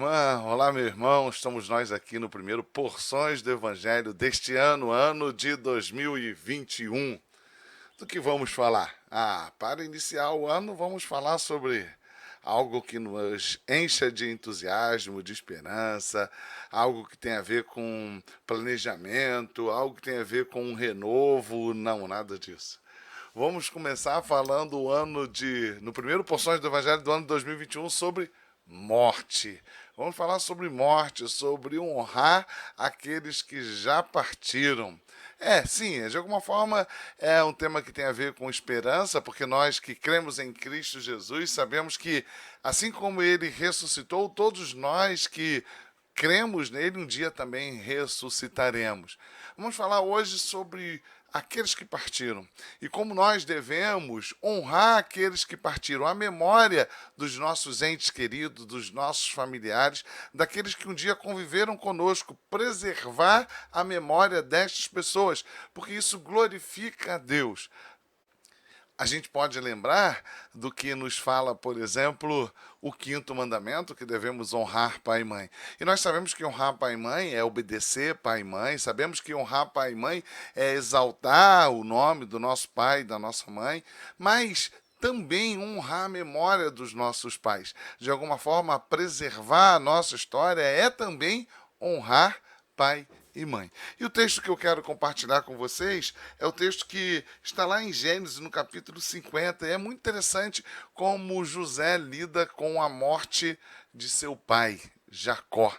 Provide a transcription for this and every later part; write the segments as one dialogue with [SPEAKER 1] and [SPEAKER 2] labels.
[SPEAKER 1] irmã, olá, meu irmão. Estamos nós aqui no primeiro Porções do Evangelho deste ano, ano de 2021. Do que vamos falar? Para iniciar o ano, vamos falar sobre algo que nos encha de entusiasmo, de esperança, algo que tem a ver com planejamento, algo que tem a ver com um renovo. Não, nada disso. Vamos começar falando no primeiro Porções do Evangelho do ano de 2021 sobre morte. Vamos falar sobre morte, sobre honrar aqueles que já partiram. Sim, de alguma forma é um tema que tem a ver com esperança, porque nós que cremos em Cristo Jesus sabemos que, assim como ele ressuscitou, todos nós que cremos nele um dia também ressuscitaremos. Vamos falar hoje sobre aqueles que partiram e como nós devemos honrar aqueles que partiram, a memória dos nossos entes queridos, dos nossos familiares, daqueles que um dia conviveram conosco, preservar a memória destas pessoas, porque isso glorifica a Deus. A gente pode lembrar do que nos fala, por exemplo, o quinto mandamento, que devemos honrar pai e mãe. E nós sabemos que honrar pai e mãe é obedecer pai e mãe, sabemos que honrar pai e mãe é exaltar o nome do nosso pai e da nossa mãe, mas também honrar a memória dos nossos pais. De alguma forma, preservar a nossa história é também honrar pai e mãe. E o texto que eu quero compartilhar com vocês é o texto que está lá em Gênesis, no capítulo 50. E é muito interessante como José lida com a morte de seu pai, Jacó.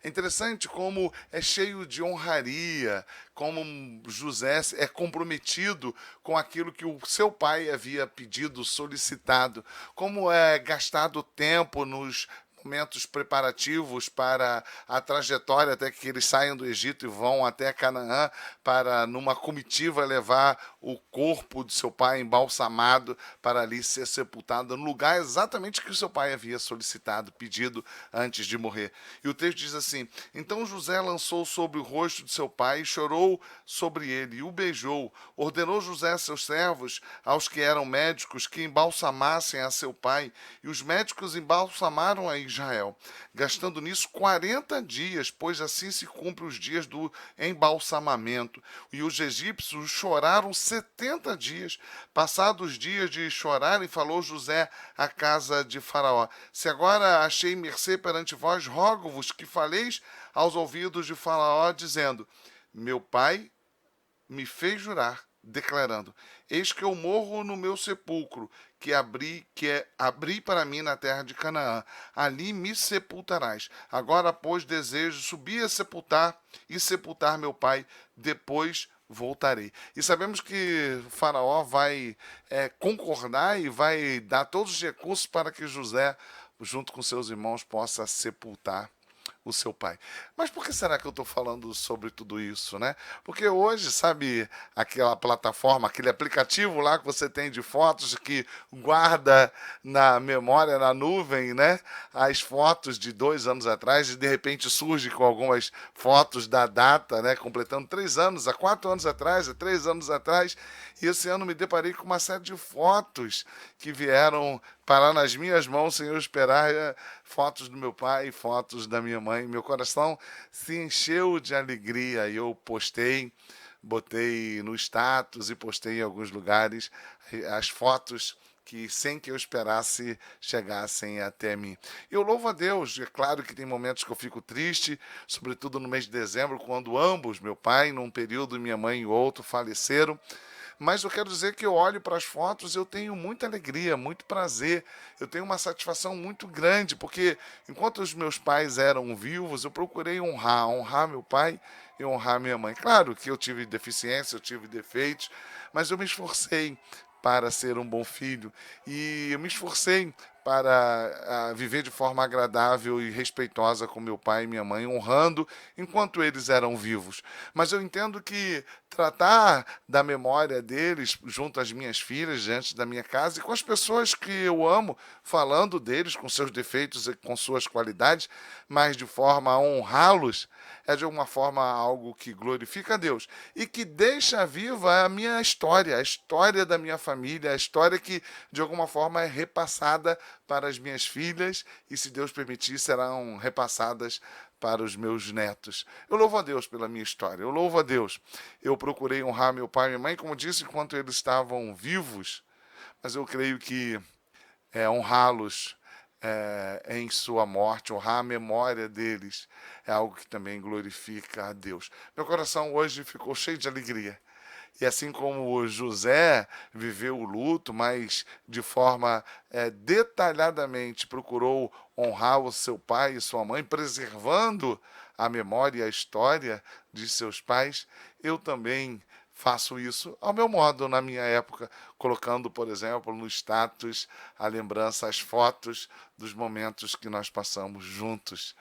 [SPEAKER 1] É interessante como é cheio de honraria, como José é comprometido com aquilo que o seu pai havia pedido, solicitado, como é gastado tempo nos momentos preparativos para a trajetória até que eles saiam do Egito e vão até Canaã para, numa comitiva, levar o corpo de seu pai embalsamado para ali ser sepultado no lugar exatamente que o seu pai havia solicitado, pedido antes de morrer. E o texto diz assim: então José lançou sobre o rosto de seu pai e chorou sobre ele e o beijou. Ordenou José a seus servos, aos que eram médicos, que embalsamassem a seu pai, e os médicos embalsamaram a Israel, gastando nisso 40 dias, pois assim se cumpre os dias do embalsamamento. E os egípcios choraram 70 dias. Passados os dias de chorarem, falou José à casa de Faraó: se agora achei mercê perante vós, rogo-vos que faleis aos ouvidos de Faraó, dizendo: meu pai me fez jurar, declarando: eis que eu morro no meu sepulcro, abri para mim na terra de Canaã. Ali me sepultarás. Agora, pois, desejo subir a sepultar meu pai, depois voltarei. E sabemos que Faraó vai concordar e vai dar todos os recursos para que José, junto com seus irmãos, possa sepultar o seu pai. Mas por que será que eu estou falando sobre tudo isso, né? Porque hoje, sabe, aquela plataforma, aquele aplicativo lá que você tem de fotos que guarda na memória, na nuvem, né? As fotos de 2 anos atrás e de repente surge com algumas fotos da data, né? Completando 3 anos, há 4 anos atrás, há 3 anos atrás. E esse ano me deparei com uma série de fotos que vieram parar nas minhas mãos sem eu esperar, fotos do meu pai, fotos da minha mãe. Meu coração se encheu de alegria e eu botei no status e postei em alguns lugares as fotos que, sem que eu esperasse, chegassem até mim. Eu louvo a Deus. É claro que tem momentos que eu fico triste, sobretudo no mês de dezembro, quando ambos, meu pai num período e minha mãe em outro, faleceram. Mas eu quero dizer que eu olho para as fotos, eu tenho muita alegria, muito prazer, eu tenho uma satisfação muito grande, porque enquanto os meus pais eram vivos, eu procurei honrar meu pai e honrar minha mãe. Claro que eu tive deficiência, eu tive defeitos, mas eu me esforcei para ser um bom filho e eu me esforcei para viver de forma agradável e respeitosa com meu pai e minha mãe, honrando enquanto eles eram vivos. Mas eu entendo que tratar da memória deles junto às minhas filhas, diante da minha casa, e com as pessoas que eu amo, falando deles com seus defeitos e com suas qualidades, mas de forma a honrá-los, é de alguma forma algo que glorifica a Deus e que deixa viva a minha história, a história da minha família, a história que de alguma forma é repassada para as minhas filhas e, se Deus permitir, serão repassadas para os meus netos. Eu louvo a Deus pela minha história, eu louvo a Deus. Eu procurei honrar meu pai e minha mãe, como disse, enquanto eles estavam vivos, mas eu creio que honrá-los em sua morte, honrar a memória deles, é algo que também glorifica a Deus. Meu coração hoje ficou cheio de alegria. E assim como José viveu o luto, mas de forma detalhadamente procurou honrar o seu pai e sua mãe, preservando a memória e a história de seus pais, eu também faço isso ao meu modo, na minha época, colocando, por exemplo, no status a lembrança, as fotos dos momentos que nós passamos juntos.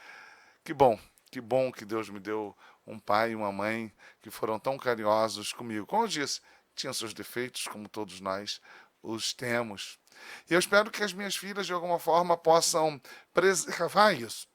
[SPEAKER 1] Que bom, que bom que Deus me deu um pai e uma mãe que foram tão carinhosos comigo. Como eu disse, tinham seus defeitos, como todos nós os temos. E eu espero que as minhas filhas, de alguma forma, possam preservar isso.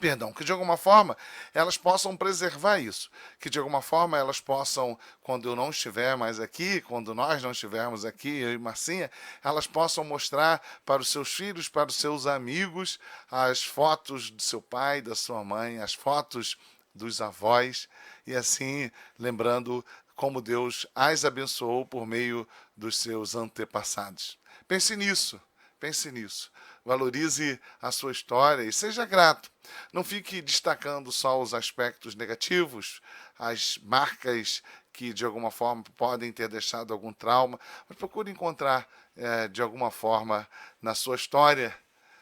[SPEAKER 1] Perdão, que de alguma forma elas possam preservar isso, que de alguma forma elas possam, quando eu não estiver mais aqui, quando nós não estivermos aqui, eu e Marcinha, elas possam mostrar para os seus filhos, para os seus amigos, as fotos do seu pai, da sua mãe, as fotos dos avós, e assim lembrando como Deus as abençoou por meio dos seus antepassados. Pense nisso. Pense nisso. Valorize a sua história e seja grato. Não fique destacando só os aspectos negativos, as marcas que de alguma forma podem ter deixado algum trauma, mas procure encontrar de alguma forma na sua história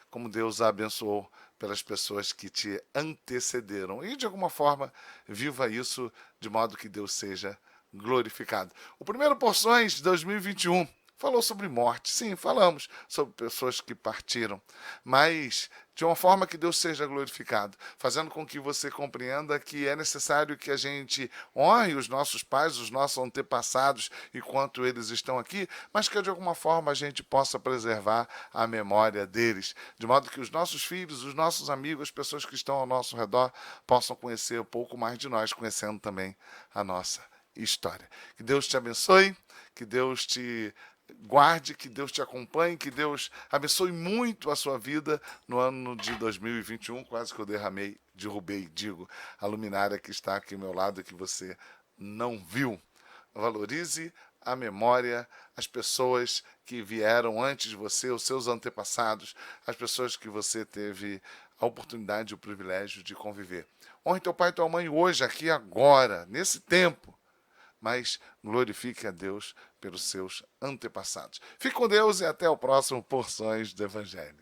[SPEAKER 1] como Deus a abençoou pelas pessoas que te antecederam. E de alguma forma viva isso de modo que Deus seja glorificado. O primeiro Porções de 2021 falou sobre morte. Sim, falamos sobre pessoas que partiram, mas de uma forma que Deus seja glorificado, fazendo com que você compreenda que é necessário que a gente honre os nossos pais, os nossos antepassados, enquanto eles estão aqui, mas que de alguma forma a gente possa preservar a memória deles, de modo que os nossos filhos, os nossos amigos, as pessoas que estão ao nosso redor, possam conhecer um pouco mais de nós, conhecendo também a nossa história. Que Deus te abençoe, que Deus te guarde, que Deus te acompanhe, que Deus abençoe muito a sua vida no ano de 2021. Quase que eu derrubei, a luminária que está aqui ao meu lado que você não viu. Valorize a memória, as pessoas que vieram antes de você, os seus antepassados, as pessoas que você teve a oportunidade e o privilégio de conviver. Honre teu pai e tua mãe hoje, aqui, agora, nesse tempo, mas glorifique a Deus pelos seus antepassados. Fique com Deus e até o próximo Porções do Evangelho.